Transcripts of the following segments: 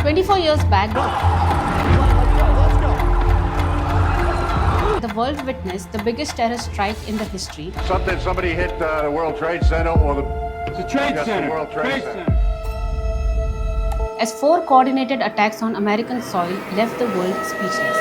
24 years back, the world witnessed the biggest terror strike in the history. Somebody hit the World Trade Center or the Trade Center. The World Trade Center. As 4 coordinated attacks on American soil left the world speechless.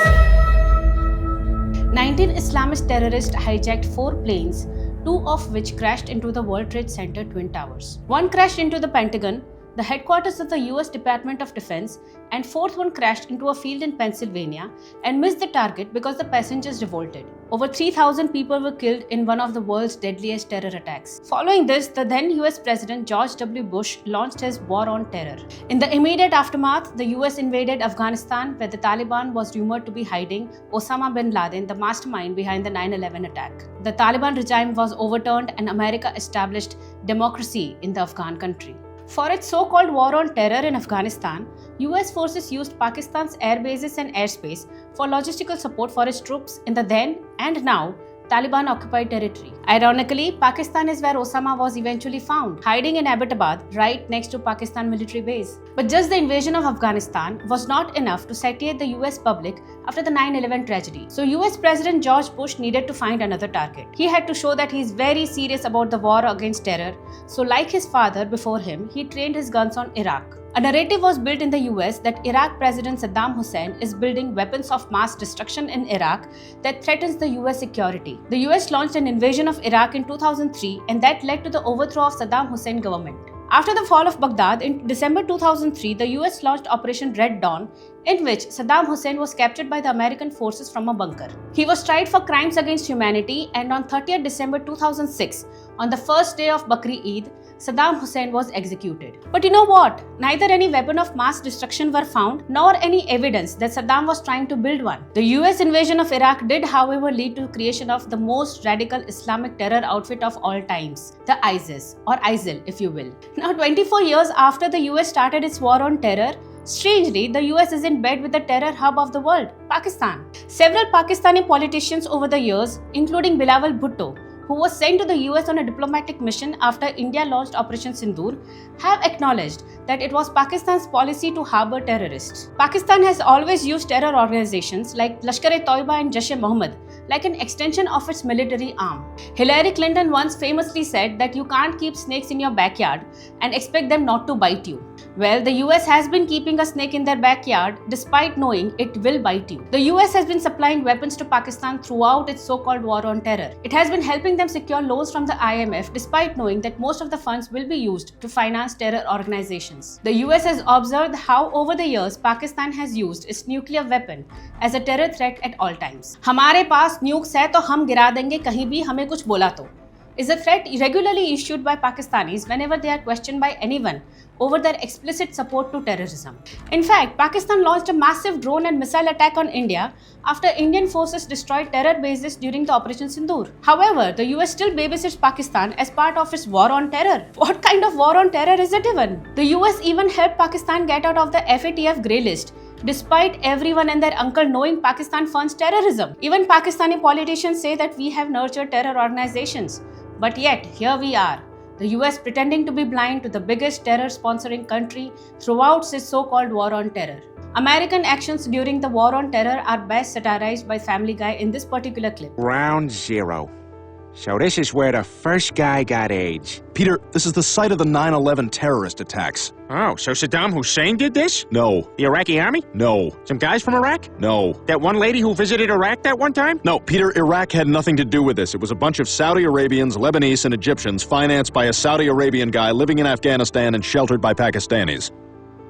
19 Islamist terrorists hijacked 4 planes, 2 of which crashed into the World Trade Center Twin Towers. One crashed into the Pentagon, the headquarters of the US Department of Defense, and 4th one crashed into a field in Pennsylvania and missed the target because the passengers revolted. Over 3,000 people were killed in one of the world's deadliest terror attacks. Following this, the then US President George W. Bush launched his war on terror. In the immediate aftermath, the US invaded Afghanistan, where the Taliban was rumored to be hiding Osama bin Laden, the mastermind behind the 9/11 attack. The Taliban regime was overturned and America established democracy in the Afghan country. For its so-called war on terror in Afghanistan, US forces used Pakistan's air bases and airspace for logistical support for its troops in the then and now Taliban-occupied territory. Ironically, Pakistan is where Osama was eventually found, hiding in Abbottabad, right next to Pakistan military base. But just the invasion of Afghanistan was not enough to satiate the US public after the 9/11 tragedy. So US President George Bush needed to find another target. He had to show that he is very serious about the war against terror. So like his father before him, he trained his guns on Iraq. A narrative was built in the US that Iraq President Saddam Hussein is building weapons of mass destruction in Iraq that threatens the US security. The US launched an invasion of Iraq in 2003, and that led to the overthrow of Saddam Hussein government. After the fall of Baghdad in December 2003, the US launched Operation Red Dawn, in which Saddam Hussein was captured by the American forces from a bunker. He was tried for crimes against humanity, and on 30th December 2006, on the first day of Bakri Eid, Saddam Hussein was executed. But you know what? Neither any weapon of mass destruction were found, nor any evidence that Saddam was trying to build one. The US invasion of Iraq did, however, lead to the creation of the most radical Islamic terror outfit of all times, the ISIS, or ISIL if you will. Now 24 years after the US started its war on terror, strangely, the US is in bed with the terror hub of the world, Pakistan. Several Pakistani politicians over the years, including Bilawal Bhutto, who was sent to the US on a diplomatic mission after India launched Operation Sindoor, have acknowledged that it was Pakistan's policy to harbor terrorists. Pakistan has always used terror organizations like Lashkar-e-Toiba and Jaish-e-Mohammed like an extension of its military arm. Hillary Clinton once famously said that you can't keep snakes in your backyard and expect them not to bite you. Well, the US has been keeping a snake in their backyard despite knowing it will bite you. The US has been supplying weapons to Pakistan throughout its so-called war on terror. It has been helping them secure loans from the IMF despite knowing that most of the funds will be used to finance terror organizations. The US has observed how over the years Pakistan has used its nuclear weapon as a terror threat at all times. हमारे पास nukes है तो हम गिरा देंगे कहीं भी हमें कुछ बोला तो is a threat regularly issued by Pakistanis whenever they are questioned by anyone over their explicit support to terrorism. In fact, Pakistan launched a massive drone and missile attack on India after Indian forces destroyed terror bases during the Operation Sindoor. However, the US still babysits Pakistan as part of its war on terror. What kind of war on terror is it even? The US even helped Pakistan get out of the FATF grey list, despite everyone and their uncle knowing Pakistan funds terrorism. Even Pakistani politicians say that we have nurtured terror organizations. But yet, here we are, the US pretending to be blind to the biggest terror-sponsoring country throughout its so-called war on terror. American actions during the war on terror are best satirized by Family Guy in this particular clip. Round 0. So this is where the first guy got AIDS. Peter, this is the site of the 9/11 terrorist attacks. Oh, so Saddam Hussein did this? No. The Iraqi army? No. Some guys from Iraq? No. That one lady who visited Iraq that one time? No, Peter, Iraq had nothing to do with this. It was a bunch of Saudi Arabians, Lebanese, and Egyptians financed by a Saudi Arabian guy living in Afghanistan and sheltered by Pakistanis.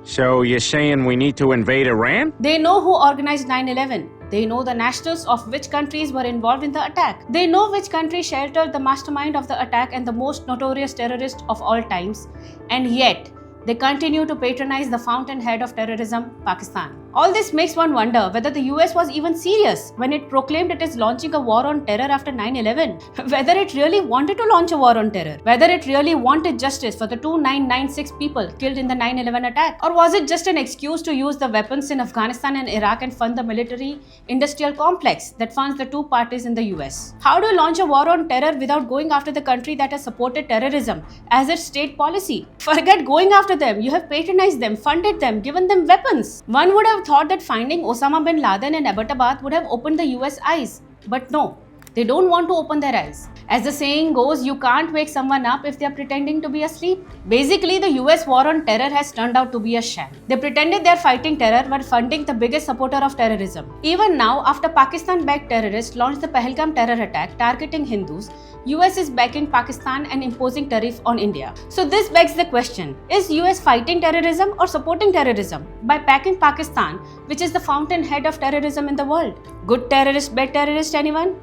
So you're saying we need to invade Iran? They know who organized 9/11. They know the nationals of which countries were involved in the attack. They know which country sheltered the mastermind of the attack and the most notorious terrorist of all times. And yet, they continue to patronize the fountainhead of terrorism, Pakistan. All this makes one wonder whether the US was even serious when it proclaimed it is launching a war on terror after 9/11. Whether it really wanted to launch a war on terror. Whether it really wanted justice for the 2996 people killed in the 9/11 attack. Or was it just an excuse to use the weapons in Afghanistan and Iraq and fund the military industrial complex that funds the two parties in the US? How do you launch a war on terror without going after the country that has supported terrorism as its state policy? Forget going after them. You have patronized them, funded them, given them weapons. One would have thought that finding Osama bin Laden in Abbottabad would have opened the US eyes. But no, they don't want to open their eyes. As the saying goes, you can't wake someone up if they are pretending to be asleep. Basically, the US war on terror has turned out to be a sham. They pretended they are fighting terror while funding the biggest supporter of terrorism. Even now, after Pakistan-backed terrorists launched the Pahalgam terror attack targeting Hindus, US is backing Pakistan and imposing tariff on India. So this begs the question, is US fighting terrorism or supporting terrorism by backing Pakistan, which is the fountainhead of terrorism in the world? Good terrorist, bad terrorist, anyone?